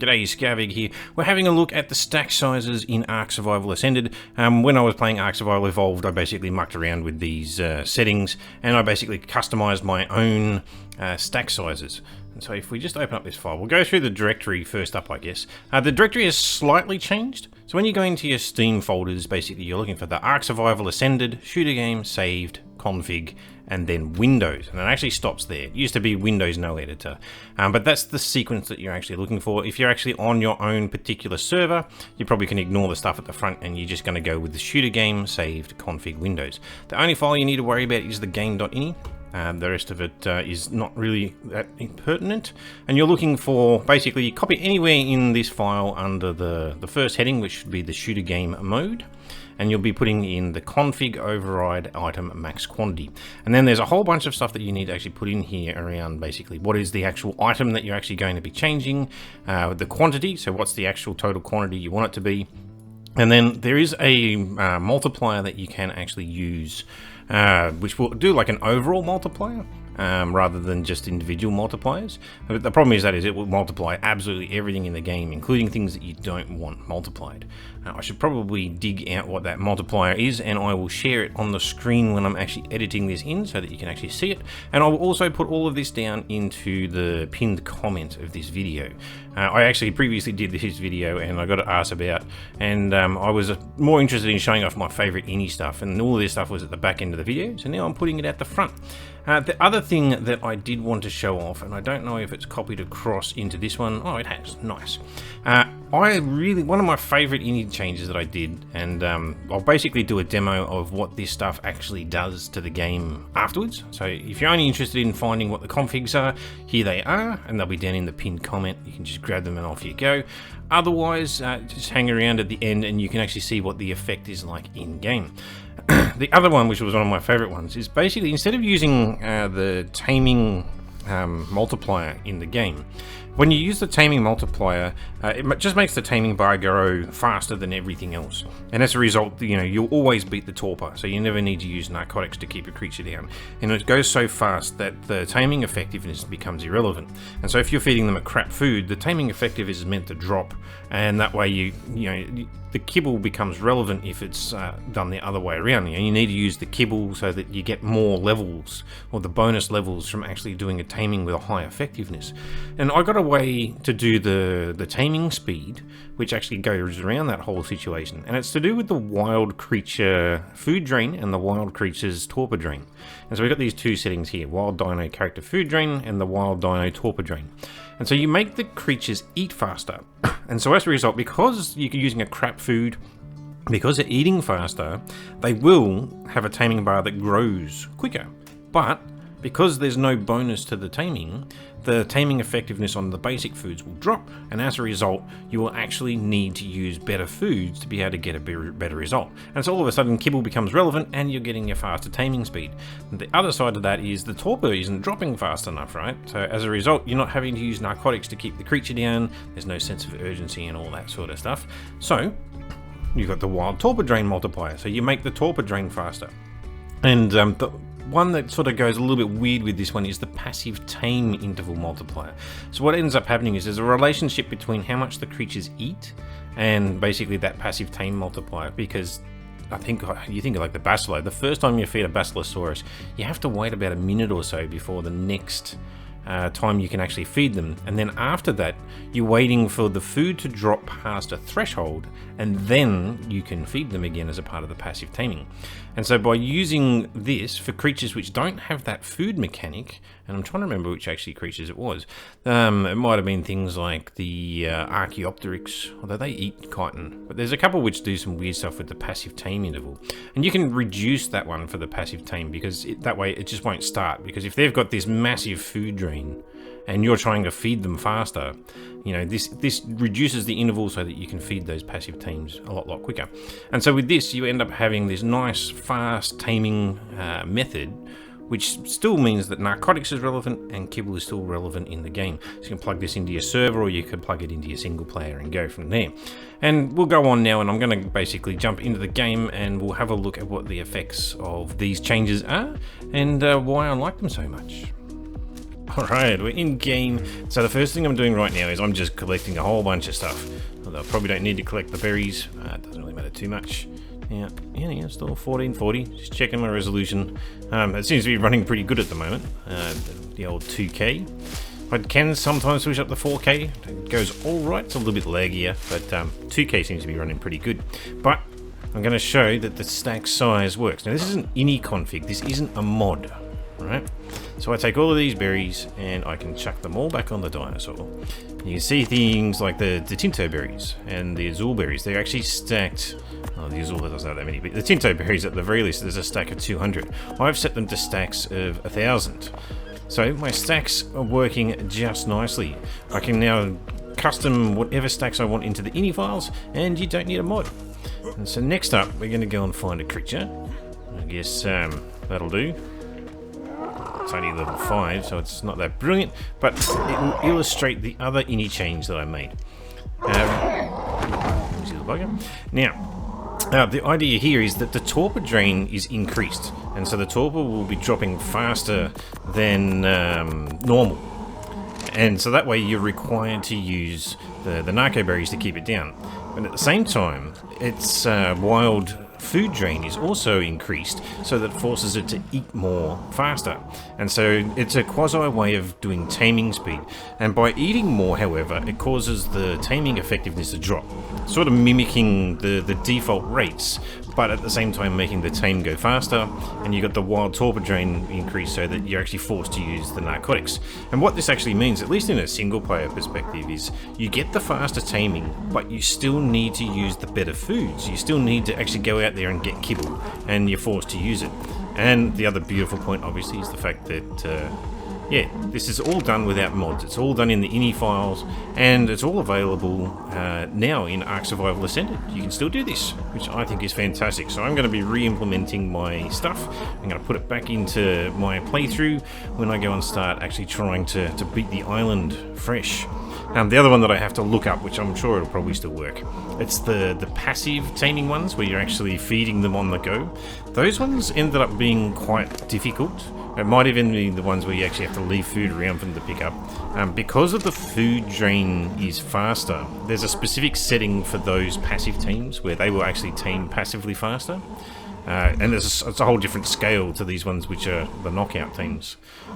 G'day, Scavig here. We're having a look at the stack sizes in Ark Survival Ascended. When I was playing Ark Survival Evolved, I basically mucked around with these settings, and I basically customized my own stack sizes. And so if we just open up this file, we'll go through the directory first up, I guess. The directory has slightly changed. So when you go into your Steam folders, basically you're looking for the Ark Survival Ascended, shooter game, saved, config, and then Windows. And it actually stops there. It used to be Windows no editor. But that's the sequence that you're actually looking for. If you're actually on your own particular server, you probably can ignore the stuff at the front and you're just going to go with the shooter game, saved, config, Windows. The only file you need to worry about is the game.ini. The rest of it is not really that pertinent, and you're looking for basically copy anywhere in this file under the first heading, which should be the shooter game mode, and you'll be putting in the config override item max quantity. And then there's a whole bunch of stuff that you need to actually put in here around basically what is the actual item that you're actually going to be changing, the quantity, so what's the actual total quantity you want it to be. And then there is a multiplier that you can actually use, which will do like an overall multiplier rather than just individual multipliers. But the problem is it will multiply absolutely everything in the game, including things that you don't want multiplied. I should probably dig out what that multiplier is, and I will share it on the screen when I'm actually editing this in so that you can actually see it. And I will also put all of this down into the pinned comment of this video. I actually previously did this video and I got to ask about, and I was more interested in showing off my favorite ini stuff, and all of this stuff was at the back end of the video, so now I'm putting it at the front. The other thing that I did want to show off, and I don't know if it's copied across into this one. Oh, it has. Nice. One of my favorite ini changes that I did, and I'll basically do a demo of what this stuff actually does to the game afterwards. So if you're only interested in finding what the configs are, here they are, and they'll be down in the pinned comment. You can just grab them and off you go. Otherwise, just hang around at the end and you can actually see what the effect is like in game. The other one, which was one of my favorite ones, is basically instead of using the taming multiplier in the game, when you use the taming multiplier, it just makes the taming bar go faster than everything else, and as a result, you'll always beat the torpor, so you never need to use narcotics to keep a creature down, and it goes so fast that the taming effectiveness becomes irrelevant. And so if you're feeding them a crap food, the taming effectiveness is meant to drop, and that way the kibble becomes relevant if it's done the other way around. You need to use the kibble so that you get more levels, or the bonus levels, from actually doing a taming with a high effectiveness. And I got a way to do the taming speed, which actually goes around that whole situation. And it's to do with the wild creature food drain and the wild creature's torpor drain. And so we've got these two settings here, wild dino character food drain and the wild dino torpor drain. And so you make the creatures eat faster. And so as a result, because you're using a crap food, because they're eating faster, they will have a taming bar that grows quicker. But because there's no bonus to the taming effectiveness on the basic foods will drop, and as a result, you will actually need to use better foods to be able to get a better result. And so all of a sudden, kibble becomes relevant, and you're getting a faster taming speed. And the other side of that is the torpor isn't dropping fast enough, right? So as a result, you're not having to use narcotics to keep the creature down. There's no sense of urgency and all that sort of stuff. So you've got the wild torpor drain multiplier, so you make the torpor drain faster. And the one that sort of goes a little bit weird with this one is the passive tame interval multiplier. So what ends up happening is there's a relationship between how much the creatures eat and basically that passive tame multiplier, because I think you think of like the basilar. The first time you feed a basilosaurus, you have to wait about a minute or so before the next time you can actually feed them, and then after that you're waiting for the food to drop past a threshold, and then you can feed them again as a part of the passive taming. And so by using this for creatures which don't have that food mechanic, and I'm trying to remember which actually creatures it was, it might have been things like the Archaeopteryx, although they eat chitin, but there's a couple which do some weird stuff with the passive tame interval, and you can reduce that one for the passive tame, because that way it just won't start, because if they've got this massive food drain and you're trying to feed them faster, this reduces the interval so that you can feed those passive tames a lot quicker. And so with this, you end up having this nice fast taming method, which still means that narcotics is relevant and kibble is still relevant in the game. So you can plug this into your server, or you can plug it into your single player and go from there. And we'll go on now, and I'm going to basically jump into the game and we'll have a look at what the effects of these changes are and why I like them so much. Alright, we're in game. So the first thing I'm doing right now is I'm just collecting a whole bunch of stuff. Although I probably don't need to collect the berries. It doesn't really matter too much. Yeah, still 1440. Just checking my resolution. It seems to be running pretty good at the moment. The old 2K. I can sometimes switch up the 4K. It goes alright. It's a little bit laggier, but 2K seems to be running pretty good. But I'm going to show that the stack size works. Now this is an ini config. This isn't a mod. Right? So I take all of these berries and I can chuck them all back on the dinosaur. You can see things like the Tinto berries and the Azul berries. They're actually stacked. Oh, the Azul doesn't have that many, but the Tinto berries at the very least, there's a stack of 200. I've set them to stacks of 1,000. So my stacks are working just nicely. I can now custom whatever stacks I want into the ini files, and you don't need a mod. And so next up, we're going to go and find a creature. I guess that'll do. It's only level 5, so it's not that brilliant, but it will illustrate the other ini change that I made. Now, the idea here is that the torpor drain is increased, and so the torpor will be dropping faster than normal. And so that way you're required to use the narco berries to keep it down. But at the same time, its wild food drain is also increased so that it forces it to eat more faster. And so it's a quasi way of doing taming speed. And by eating more, however, it causes the taming effectiveness to drop, sort of mimicking the default rates, but at the same time making the tame go faster, and you got the wild torpor drain increase so that you're actually forced to use the narcotics. And what this actually means, at least in a single player perspective, is you get the faster taming, but you still need to use the better foods. You still need to actually go out there and get kibble, and you're forced to use it. And the other beautiful point, obviously, is the fact that yeah, this is all done without mods. It's all done in the ini files, and it's all available now in Ark Survival Ascended. You can still do this, which I think is fantastic. So I'm going to be re-implementing my stuff. I'm going to put it back into my playthrough when I go and start actually trying to beat the island fresh. The other one that I have to look up, which I'm sure it'll probably still work, it's the passive taming ones where you're actually feeding them on the go. Those ones ended up being quite difficult. It might even be the ones where you actually have to leave food around for them to pick up. Because of the food drain is faster, there's a specific setting for those passive tames where they will actually tame passively faster. And it's a whole different scale to these ones which are the knockout teams.